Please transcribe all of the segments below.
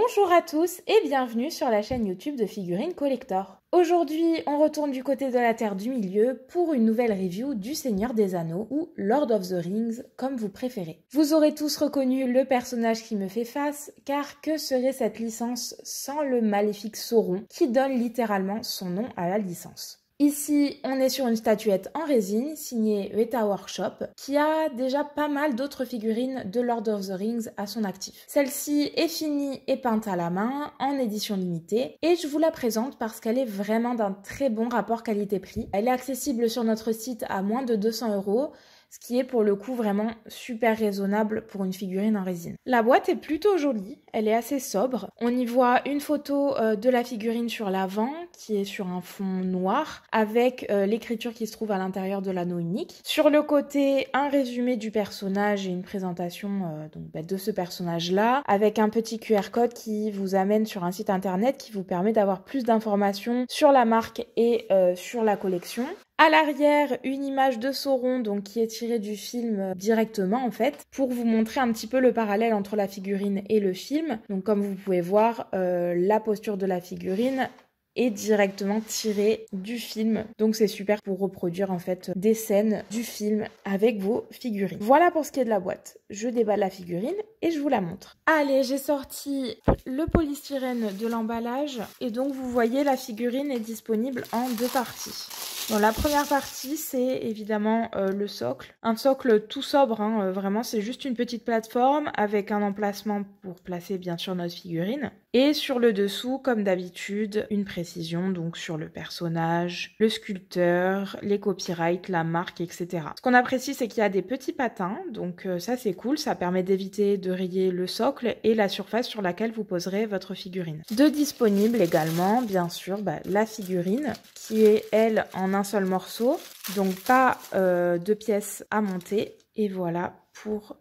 Bonjour à tous et bienvenue sur la chaîne YouTube de Figurines Collector. Aujourd'hui, on retourne du côté de la Terre du Milieu pour une nouvelle review du Seigneur des Anneaux ou Lord of the Rings, comme vous préférez. Vous aurez tous reconnu le personnage qui me fait face, car que serait cette licence sans le maléfique Sauron qui donne littéralement son nom à la licence. Ici, on est sur une statuette en résine signée Weta Workshop qui a déjà pas mal d'autres figurines de Lord of the Rings à son actif. Celle-ci est finie et peinte à la main en édition limitée et je vous la présente parce qu'elle est vraiment d'un très bon rapport qualité-prix. Elle est accessible sur notre site à moins de 200 €. Ce qui est pour le coup vraiment super raisonnable pour une figurine en résine. La boîte est plutôt jolie, elle est assez sobre. On y voit une photo de la figurine sur l'avant, qui est sur un fond noir, avec l'écriture qui se trouve à l'intérieur de l'anneau unique. Sur le côté, un résumé du personnage et une présentation de ce personnage-là, avec un petit QR code qui vous amène sur un site internet qui vous permet d'avoir plus d'informations sur la marque et sur la collection. À l'arrière, une image de Sauron donc qui est tirée du film directement en fait, pour vous montrer un petit peu le parallèle entre la figurine et le film. Donc comme vous pouvez voir, la posture de la figurine est directement tirée du film. Donc c'est super pour reproduire en fait des scènes du film avec vos figurines. Voilà pour ce qui est de la boîte. Je déballe la figurine et je vous la montre. Allez, j'ai sorti le polystyrène de l'emballage et donc vous voyez la figurine est disponible en deux parties. Bon, la première partie, c'est évidemment le socle. Un socle tout sobre, hein, vraiment, c'est juste une petite plateforme avec un emplacement pour placer bien sûr notre figurine. Et sur le dessous, comme d'habitude, une précision donc sur le personnage, le sculpteur, les copyrights, la marque, etc. Ce qu'on apprécie, c'est qu'il y a des petits patins, donc ça c'est cool, ça permet d'éviter de rayer le socle et la surface sur laquelle vous poserez votre figurine. De disponible également, bien sûr, la figurine qui est, elle, en un seul morceau, donc pas de pièces à monter. Et voilà pour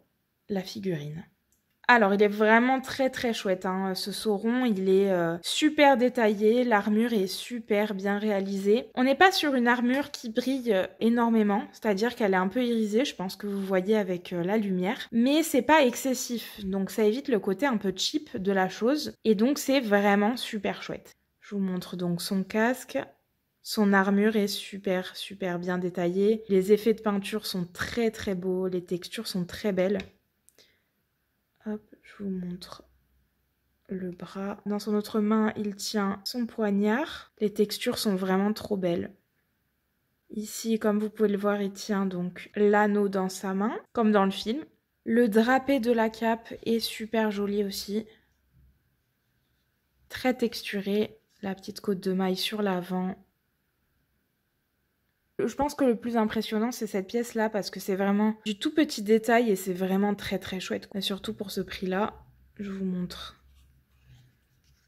la figurine. Alors, il est vraiment très très chouette, hein. Ce Sauron, il est super détaillé, l'armure est super bien réalisée. On n'est pas sur une armure qui brille énormément, c'est-à-dire qu'elle est un peu irisée, je pense que vous voyez avec la lumière, mais c'est pas excessif, donc ça évite le côté un peu cheap de la chose, et donc c'est vraiment super chouette. Je vous montre donc son casque. Son armure est super bien détaillée. Les effets de peinture sont très très beaux. Les textures sont très belles. Hop, je vous montre le bras. Dans son autre main, il tient son poignard. Les textures sont vraiment trop belles. Ici, comme vous pouvez le voir, il tient donc l'anneau dans sa main, comme dans le film. Le drapé de la cape est super joli aussi. Très texturé. La petite côte de maille sur l'avant. Je pense que le plus impressionnant, c'est cette pièce-là, parce que c'est vraiment du tout petit détail et c'est vraiment très très chouette. Et surtout pour ce prix-là, je vous montre.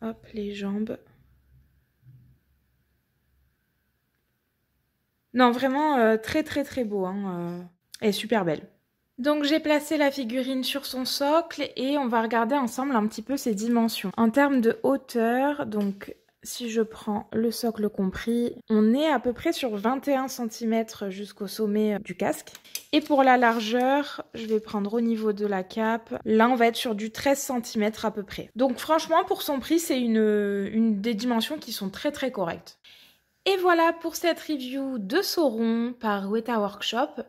Hop, les jambes. Non, vraiment très très très beau, hein. Elle est super belle. Donc j'ai placé la figurine sur son socle et on va regarder ensemble un petit peu ses dimensions. En termes de hauteur, donc... Si je prends le socle compris, on est à peu près sur 21 cm jusqu'au sommet du casque. Et pour la largeur, je vais prendre au niveau de la cape. Là, on va être sur du 13 cm à peu près. Donc franchement, pour son prix, c'est une des dimensions qui sont très très correctes. Et voilà pour cette review de Sauron par Weta Workshop.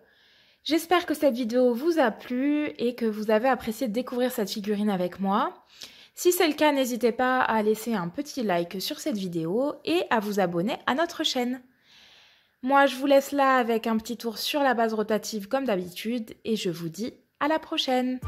J'espère que cette vidéo vous a plu et que vous avez apprécié de découvrir cette figurine avec moi. Si c'est le cas, n'hésitez pas à laisser un petit like sur cette vidéo et à vous abonner à notre chaîne. Moi, je vous laisse là avec un petit tour sur la base rotative comme d'habitude et je vous dis à la prochaine.